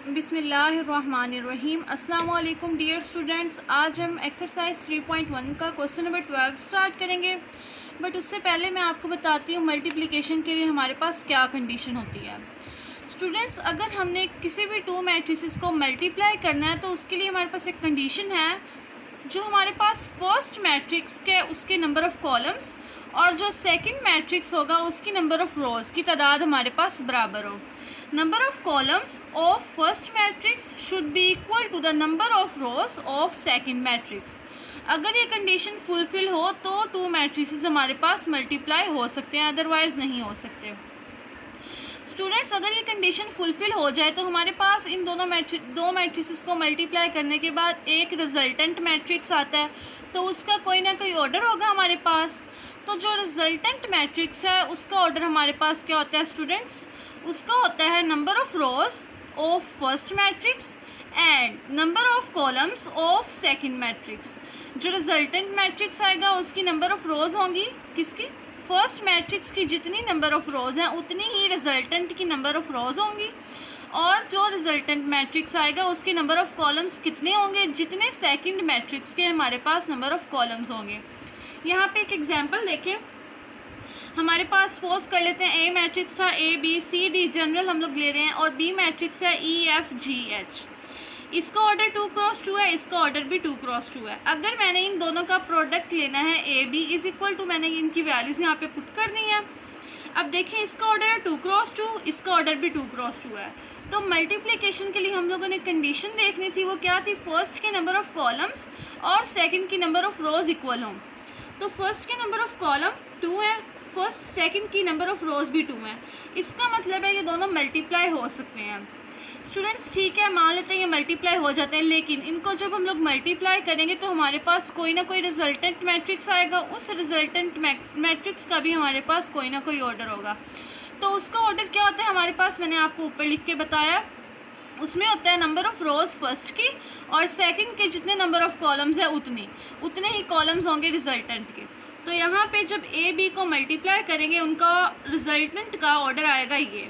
बिस्मिल्लाहिर्रहमानिर्रहीम। अस्सलाम वालेकुम डियर स्टूडेंट्स। आज हम एक्सरसाइज 3.1 का क्वेश्चन नंबर 12 स्टार्ट करेंगे। बट उससे पहले मैं आपको बताती हूँ मल्टीप्लिकेशन के लिए हमारे पास क्या कंडीशन होती है। स्टूडेंट्स, अगर हमने किसी भी टू मैट्रिसेस को मल्टीप्लाई करना है तो उसके लिए हमारे पास एक कंडीशन है, जो हमारे पास फर्स्ट मैट्रिक्स के उसके नंबर ऑफ़ कॉलम्स और जो सेकंड मैट्रिक्स होगा उसकी नंबर ऑफ़ रोज़ की तादाद हमारे पास बराबर हो। Number of columns of first matrix should be equal to the number of rows of second matrix. अगर ये कंडीशन फुलफ़िल हो तो टू मैट्रिसेस हमारे पास मल्टीप्लाई हो सकते हैं, अदरवाइज़ नहीं हो सकते। स्टूडेंट्स, अगर ये कंडीशन फुलफ़िल हो जाए तो हमारे पास इन दो मैट्रिसेस को मल्टीप्लाई करने के बाद एक रिजल्टेंट मैट्रिक्स आता है, तो उसका कोई ना कोई ऑर्डर होगा हमारे पास। तो जो रिजल्टेंट मैट्रिक्स है उसका ऑर्डर हमारे पास क्या होता है स्टूडेंट्स? उसका होता है number of rows of first matrix and number of columns of second matrix. जो रिजल्टेंट मैट्रिक्स आएगा उसकी नंबर ऑफ़ रोज़ होंगी किसकी? फर्स्ट मैट्रिक्स की जितनी नंबर ऑफ़ रोज़ हैं उतनी ही रिजल्टेंट की नंबर ऑफ़ रोज़ होंगी, और जो रिजल्टेंट मैट्रिक्स आएगा उसके नंबर ऑफ़ कॉलम्स कितने होंगे? जितने सेकंड मैट्रिक्स के हमारे पास नंबर ऑफ़ कॉलम्स होंगे। यहाँ पे एक एग्जांपल देखें। हमारे पास सपोज कर लेते हैं ए मैट्रिक्स था, A B C D general हम लोग ले रहे हैं, और बी मैट्रिक्स है ई एफ जी एच। इसका ऑर्डर 2x2 है, इसका ऑर्डर भी 2x2 है। अगर मैंने इन दोनों का प्रोडक्ट लेना है A B is equal to, मैंने इनकी वैल्यूज़ यहाँ पे पुट कर दी है। अब देखें, इसका ऑर्डर है 2x2, इसका ऑर्डर भी 2x2 है। तो मल्टीप्लिकेशन के लिए हम लोगों ने कंडीशन देखनी थी, वो क्या थी? फर्स्ट के नंबर ऑफ़ कॉलम्स और सेकंड की नंबर ऑफ़ रोज़ इक्वल हों। तो फर्स्ट के नंबर ऑफ़ कॉलम 2 है, फर्स्ट सेकंड की नंबर ऑफ़ रोज़ भी 2 है। इसका मतलब है ये दोनों मल्टीप्लाई हो सकते हैं। स्टूडेंट्स, ठीक है, मान लेते हैं ये मल्टीप्लाई हो जाते हैं, लेकिन इनको जब हम लोग मल्टीप्लाई करेंगे तो हमारे पास कोई ना कोई रिजल्टेंट मैट्रिक्स आएगा। उस रिजल्टेंट मैट्रिक्स का भी हमारे पास कोई ना कोई ऑर्डर होगा। तो उसका ऑर्डर क्या होता है हमारे पास? मैंने आपको ऊपर लिख के बताया। उसमें होता है नंबर ऑफ़ रोज़ फर्स्ट की, और सेकंड के जितने नंबर ऑफ़ कॉलम्स है उतने ही कॉलम्स होंगे रिजल्टेंट के। तो यहाँ पे जब ए बी को मल्टीप्लाई करेंगे उनका रिजल्टेंट का ऑर्डर आएगा ये,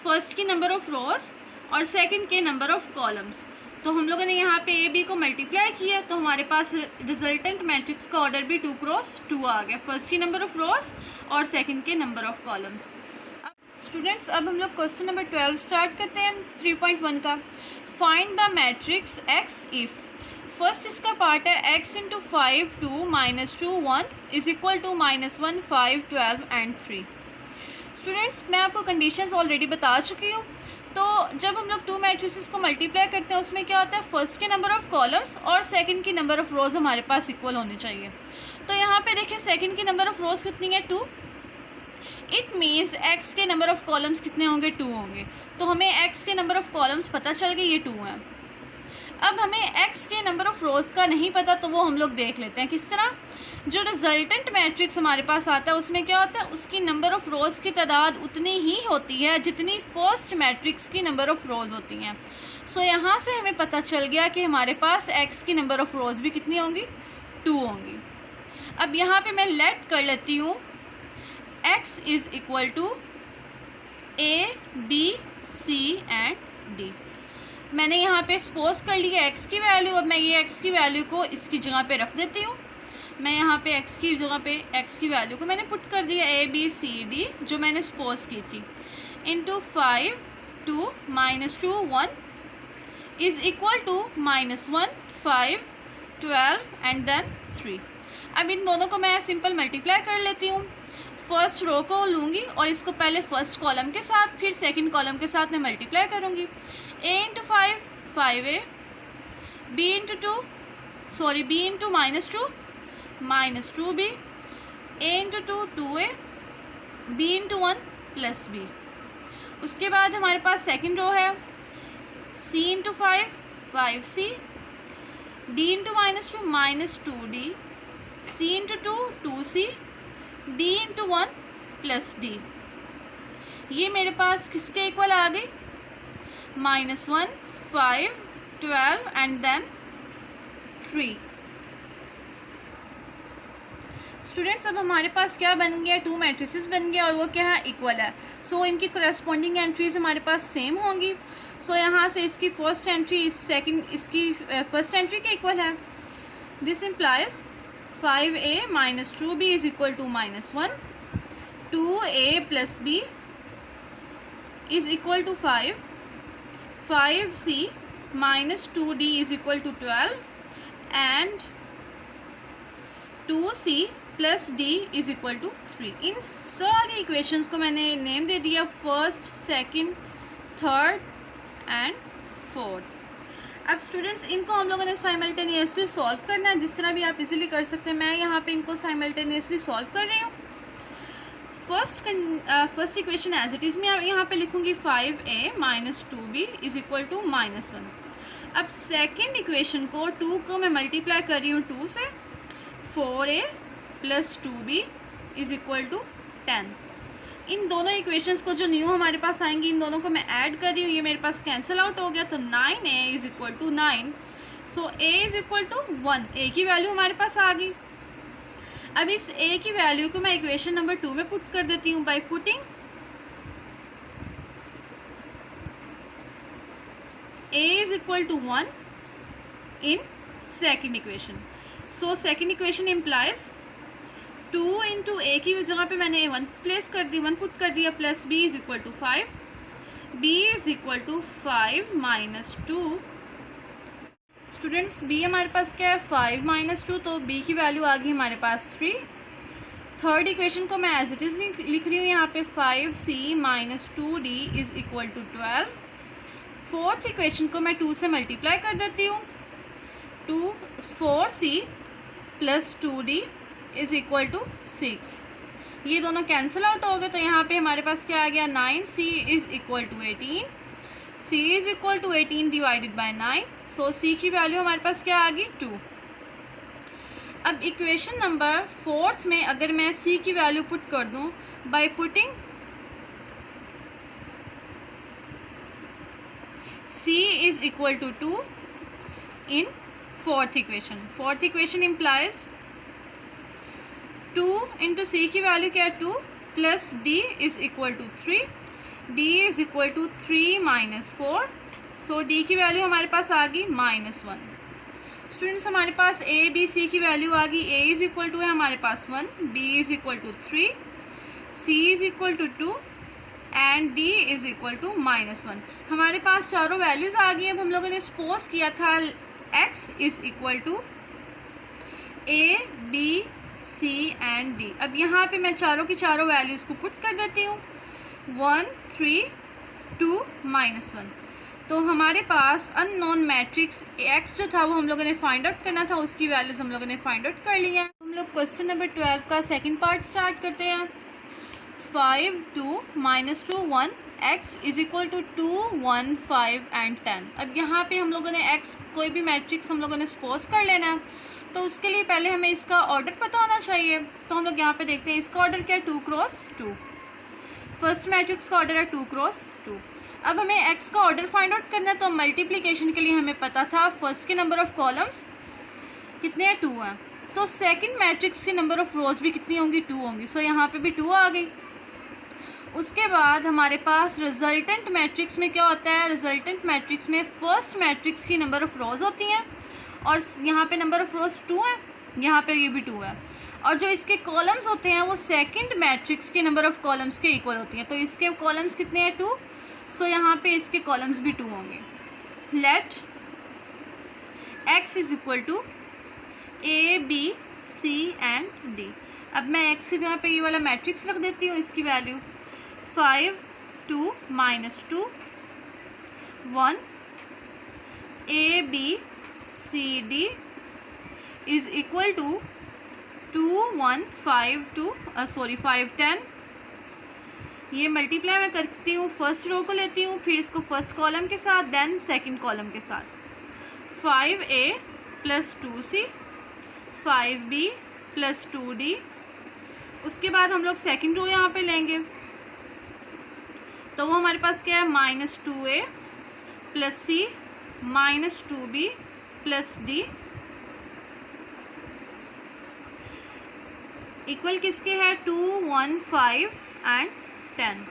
फर्स्ट की नंबर ऑफ़ रोज़ और सेकंड के नंबर ऑफ़ कॉलम्स। तो हम लोगों ने यहाँ पे ए बी को मल्टीप्लाई किया तो हमारे पास रिजल्टेंट मैट्रिक्स का ऑर्डर भी 2x2 आ गया, फर्स्ट की नंबर ऑफ़ रोज़ और सेकंड के नंबर ऑफ़ कॉलम्स। स्टूडेंट्स, अब हम लोग क्वेश्चन नंबर 12 स्टार्ट करते हैं 3.1 का। Find the matrix X if. First इसका पार्ट है x into 5 2 -2 1 is equal to -1 5 12 and 3। Students, मैं आपको कंडीशंस ऑलरेडी बता चुकी हूँ। तो जब हम लोग टू मैट्रिसेस को मल्टीप्लाई करते हैं उसमें क्या होता है? फर्स्ट के नंबर ऑफ़ कॉलम्स और सेकंड की नंबर ऑफ़ रोज़ हमारे पास इक्वल होने चाहिए। तो यहाँ पे देखिए, सेकंड की नंबर ऑफ़ रोज़ कितनी है? 2। इट मीन्स एक्स के नंबर ऑफ़ कॉलम्स कितने होंगे? 2 होंगे। तो हमें एक्स के नंबर ऑफ़ कॉलम्स पता चल गए, ये 2 हैं। अब हमें एक्स के नंबर ऑफ़ रोज़ का नहीं पता, तो वो हम लोग देख लेते हैं किस तरह। जो रिजल्टेंट मैट्रिक्स हमारे पास आता है उसमें क्या होता है? उसकी नंबर ऑफ़ रोज़ की तादाद उतनी ही होती है जितनी फर्स्ट मैट्रिक्स की नंबर ऑफ़ रोज़ होती हैं। सो यहाँ से हमें पता चल गया कि हमारे पास एक्स की नंबर ऑफ़ रोज़ भी कितनी होंगी? 2 होंगी। अब यहाँ पे मैं लेट कर लेती हूँ x is equal to A B C and D. मैंने यहाँ पे सपोज कर लिया x की वैल्यू। अब मैं ये x की वैल्यू को इसकी जगह पे रख देती हूँ। मैं यहाँ पे x की जगह पे x की वैल्यू को मैंने पुट कर दिया a b c d, जो मैंने सपोज की थी, into 5 2 -2 1 is equal to -1 5 12 and then 3। अब इन दोनों को मैं सिंपल मल्टीप्लाई कर लेती हूँ। फर्स्ट रो को लूँगी और इसको पहले फर्स्ट कॉलम के साथ, फिर सेकंड कॉलम के साथ मैं मल्टीप्लाई करूँगी। a into 5 5a, b into 2 b into -2 -2b, a into 2 2a, b into 1 plus b। उसके बाद हमारे पास सेकंड रो है, c into 5 5c, d into -2 2d, c into 2 2c, d into 1 plus d। ये मेरे पास किसके equal आ गई? -1 5 12 and then 3। Students, अब हमारे पास क्या बन गया? टू मैट्रिसेस बन गया, और वो क्या है? इक्वल है। सो इनकी करस्पॉन्डिंग एंट्रीज हमारे पास सेम होंगी। सो यहाँ से इसकी फर्स्ट एंट्री इसकी फर्स्ट एंट्री के इक्वल है। This implies 5a minus 2b is equal to -1, 2a plus b is equal to 5, 5c minus 2d is equal to 12 and 2c plus d is equal to 3। इन सारी equations को मैंने name दे दिया first, second, third and fourth. अब students इनको हम लोगों ने साइमल्टेनियसली सॉल्व करना है, जिस तरह भी आप इजीली कर सकते हैं। मैं यहाँ पे इनको साइमल्टेनियसली सॉल्व कर रही हूँ। First equation as it is मैं यहाँ पे लिखूँगी 5a minus 2b is equal to -1। अब सेकेंड इक्वेशन को 2 को मैं मल्टीप्लाई कर रही हूँ 2 से, 4a plus 2b is equal to 10। इन दोनों इक्वेशंस को जो न्यू हमारे पास आएंगी, इन दोनों को मैं ऐड कर रही हूँ, ये मेरे पास कैंसिल आउट हो गया, तो 9a is equal to 9। So a is equal to 1, a की वैल्यू हमारे पास आ गई। अब इस a की वैल्यू को मैं इक्वेशन नंबर 2 में पुट कर देती हूँ by putting a is equal to 1 in second equation. So second equation implies 2 into a की जगह पे मैंने 1 प्लेस कर दी, 1 पुट कर दिया, plus b is equal to 5, b is equal to 5 minus 2। Students b हमारे पास क्या है 5 माइनस 2, तो b की वैल्यू आ गई हमारे पास 3। थर्ड इक्वेशन को मैं एज इट इज़ लिख रही हूँ यहाँ पे 5c minus 2d is equal to 12। Fourth equation को मैं 2 से मल्टीप्लाई कर देती हूँ, 4c plus 2d is equal to 6। ये दोनों कैंसिल आउट हो गए, तो यहाँ पे हमारे पास क्या आ गया 9c is equal to 18, c is equal to 18 divided by 9। So c की वैल्यू हमारे पास क्या आ गई 2। अब इक्वेशन नंबर फोर्थ में अगर मैं c की वैल्यू पुट कर दूँ by putting c is equal to 2 in fourth equation implies 2 into c की वैल्यू क्या है 2 plus d is equal to 3, d is equal to 3 minus 4। So d की वैल्यू हमारे पास आ गई -1। स्टूडेंट्स हमारे पास ए बी सी की वैल्यू आ गई, ए इज इक्वल टू है हमारे पास 1, B is equal to 3, C is equal to 2 and D is equal to -1। हमारे पास चारों वैल्यूज़ आ गई। अब हम लोगों ने सपोज किया था x is equal to A B C and D. अब यहाँ पे मैं चारों की चारों वैल्यूज़ को पुट कर देती हूँ 1 3 2 -1। तो हमारे पास अननोन मैट्रिक्स x जो था वो हम लोगों ने फाइंड आउट करना था, उसकी वैल्यूज़ हम लोगों ने फाइंड आउट कर ली है। हम लोग क्वेश्चन नंबर 12 का सेकंड पार्ट स्टार्ट करते हैं। 5 2 -2 1 x is equal to 2 1 5 and 10। अब यहाँ पे हम लोगों ने x कोई भी मैट्रिक्स हम लोगों ने सपोज कर लेना है, तो उसके लिए पहले हमें इसका ऑर्डर पता होना चाहिए। तो हम लोग यहाँ पे देखते हैं इसका ऑर्डर क्या है 2 क्रॉस 2। फर्स्ट मैट्रिक्स का ऑर्डर है 2 क्रॉस 2। अब हमें x का ऑर्डर फाइंड आउट करना है, तो मल्टीप्लिकेशन के लिए हमें पता था फर्स्ट के नंबर ऑफ़ कॉलम्स कितने हैं 2 हैं, तो सेकंड मैट्रिक्स के नंबर ऑफ़ रोज भी कितनी होंगी 2 होंगी। सो यहाँ पे भी 2 आ गई। उसके बाद हमारे पास रिजल्टेंट मैट्रिक्स में क्या होता है, रिजल्टेंट मैट्रिक्स में फर्स्ट मैट्रिक्स की नंबर ऑफ़ रोज होती हैं और यहाँ पे नंबर ऑफ़ रोज 2 है, यहाँ पे ये भी 2 है, और जो इसके कॉलम्स होते हैं वो सेकंड मैट्रिक्स के नंबर ऑफ़ कॉलम्स के इक्वल होती हैं। तो इसके कॉलम्स कितने हैं 2, सो यहाँ पे इसके कॉलम्स भी 2 होंगे। Let x is equal to A B C and D. अब मैं x की जगह पे ये वाला मैट्रिक्स रख देती हूँ, इसकी value 5 2 -2 1 A B C D is equal to 2 1 5 2 5 10। ये मल्टीप्लाई मैं करती हूँ, फर्स्ट रो को लेती हूँ, फिर इसको फर्स्ट कॉलम के साथ, देन सेकंड कॉलम के साथ। 5a plus 2c 5b plus 2d। उसके बाद हम लोग सेकंड रो यहाँ पे लेंगे, तो वो हमारे पास क्या है -2a plus c -2b plus d equal किसके है 2 1 5 एंड 10।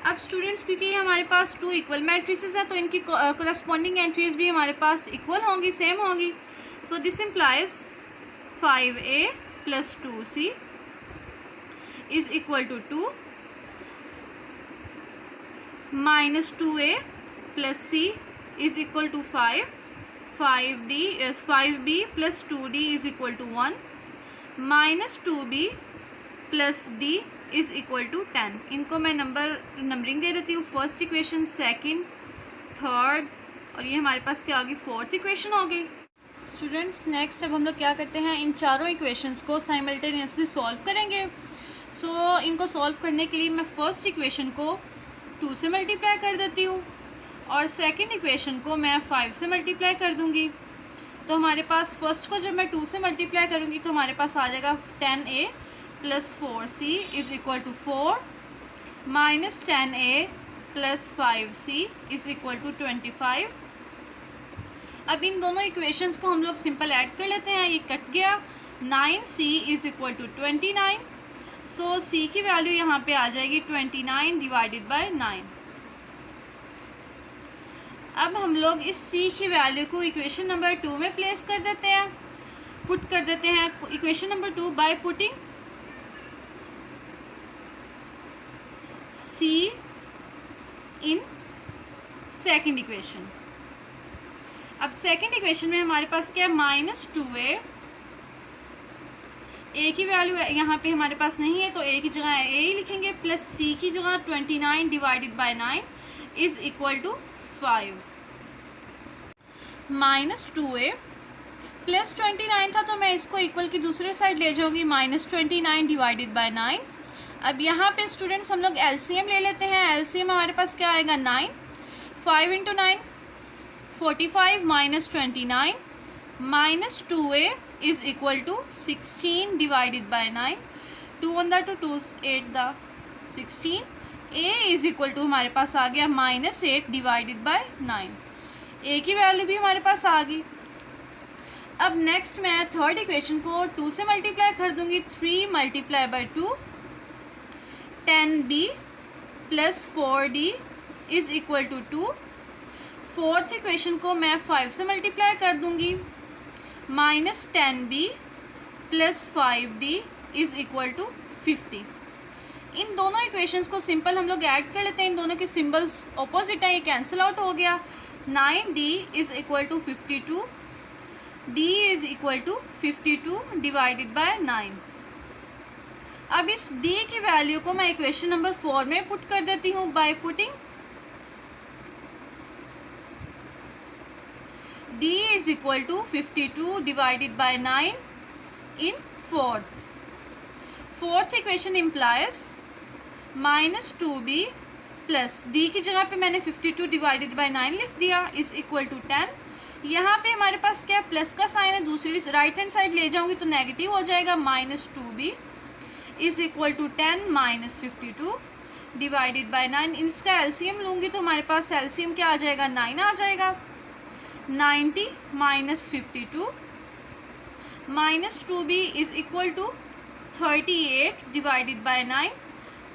अब स्टूडेंट्स क्योंकि ये हमारे पास 2 इक्वल मैट्रिसेस हैं तो इनकी करस्पॉन्डिंग एंट्रीज भी हमारे पास इक्वल होंगी, सेम होंगी। So this implies 5a + 2c is equal to 2 -2a + c is equal to 5, 5b + 2d is equal to 1, -2b + d is equal to 10। इनको मैं नंबरिंग दे देती हूँ, फर्स्ट इक्वेशन, सेकंड, थर्ड, और ये हमारे पास क्या होगी, फोर्थ इक्वेशन होगी। स्टूडेंट्स नेक्स्ट अब हम लोग क्या करते हैं, इन चारों इक्वेशंस को साइमल्टेनियसली सॉल्व करेंगे। सो इनको सॉल्व करने के लिए मैं फर्स्ट इक्वेशन को 2 से मल्टीप्लाई कर देती हूँ और सेकंड इक्वेशन को मैं 5 से मल्टीप्लाई कर दूँगी। तो हमारे पास फर्स्ट को जब मैं 2 से मल्टीप्लाई करूँगी तो हमारे पास आ जाएगा 10a + 4c is equal to 4, -10a + 5c is equal to 25। अब इन दोनों इक्वेशंस को हम लोग सिंपल ऐड कर लेते हैं, ये कट गया। 9c is equal to 29। So c की वैल्यू यहाँ पे आ जाएगी 29 डिवाइडेड बाय 9। अब हम लोग इस c की वैल्यू को इक्वेशन नंबर 2 में प्लेस कर देते हैं, पुट कर देते हैं equation number 2 bye putting c इन सेकेंड इक्वेशन। अब सेकेंड इक्वेशन में हमारे पास क्या है, -2a, a की वैल्यू यहाँ पे हमारे पास नहीं है तो a की जगह a ही लिखेंगे, प्लस c की जगह 29 divided by 9 is equal to 5। -2a + 29 था तो मैं इसको इक्वल की दूसरे साइड ले जाऊँगी, -29 डिवाइडेड बाय 9। अब यहाँ पे स्टूडेंट्स हम लोग एलसीएम ले लेते हैं। एलसीएम हमारे पास क्या आएगा, 9, 5 × 9 45 -29 -2a is equal to 16 divided by 9, 2 1 2 2 8 16, a is equal to हमारे पास आ गया -8 डिवाइडेड बाय 9। a की वैल्यू भी हमारे पास आ गई। अब नेक्स्ट मैं थर्ड इक्वेशन को 2 से मल्टीप्लाई कर दूंगी, 3 × 2 10b + 4d is equal to 2। Fourth equation को मैं 5 से मल्टीप्लाई कर दूंगी, -10b + 5d is equal to 50। इन दोनों इक्वेशंस को सिंपल हम लोग ऐड कर लेते हैं, इन दोनों के सिंबल्स ऑपोजिट है, ये कैंसिल आउट हो गया। 9d is equal to 52, d is equal to 52 divided by 9। अब इस d की वैल्यू को मैं इक्वेशन नंबर 4 में पुट कर देती हूँ by putting d is equal to 52 divided by 9 in fourth equation implies -2b plus d की जगह पे मैंने 52 डिवाइडेड बाय 9 लिख दिया इज़ इक्वल टू 10। यहाँ पे हमारे पास क्या प्लस का साइन है, दूसरी राइट हैंड साइड ले जाऊँगी तो नेगेटिव हो जाएगा, -2b is equal to 10 -52 divided by 9। इसका एलसीएम लूँगी तो हमारे पास एलसीएम क्या आ जाएगा, 9 आ जाएगा। 90 -52 -2b is equal to 38 divided by 9,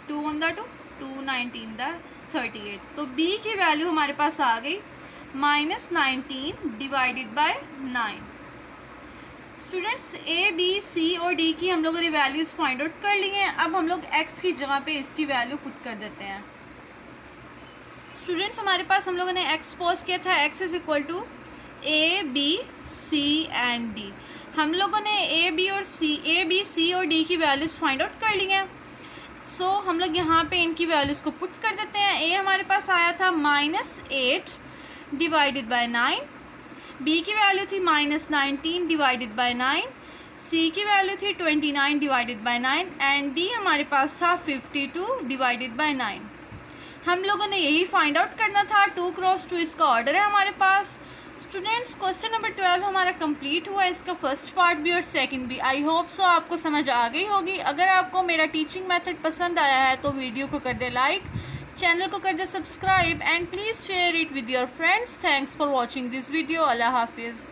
2 1 2 2 19 38। तो b की वैल्यू हमारे पास आ गई -19 divided by 9। Students a b c और d की हम लोगों ने वैल्यूज़ फाइंड आउट कर ली हैं। अब हम लोग x की जगह पे इसकी वैल्यू पुट कर देते हैं। स्टूडेंट्स हमारे पास हम लोगों ने x पोज किया था, x is equal to a b c and d। हम लोगों ने a b c और d की वैल्यूज़ फाइंड आउट कर ली हैं। सो हम लोग यहाँ पे इनकी वैल्यूज़ को पुट कर देते हैं। a हमारे पास आया था -8 डिवाइडेड बाय 9, b की वैल्यू थी -19 डिवाइडेड बाय 9, c की वैल्यू थी 29 डिवाइडेड बाय 9 एंड d हमारे पास था 52 डिवाइडेड बाय 9। हम लोगों ने यही फाइंड आउट करना था। 2 × 2 इसका ऑर्डर है हमारे पास। स्टूडेंट्स क्वेश्चन नंबर 12 हमारा कंप्लीट हुआ, इसका फर्स्ट पार्ट भी और सेकंड भी। आई होप सो आपको समझ आ गई होगी। अगर आपको मेरा टीचिंग मेथड पसंद आया है तो वीडियो को कर दे लाइक, चैनल को कर दे subscribe and please share it with your friends. Thanks for watching this video. अल्लाह हाफिज़।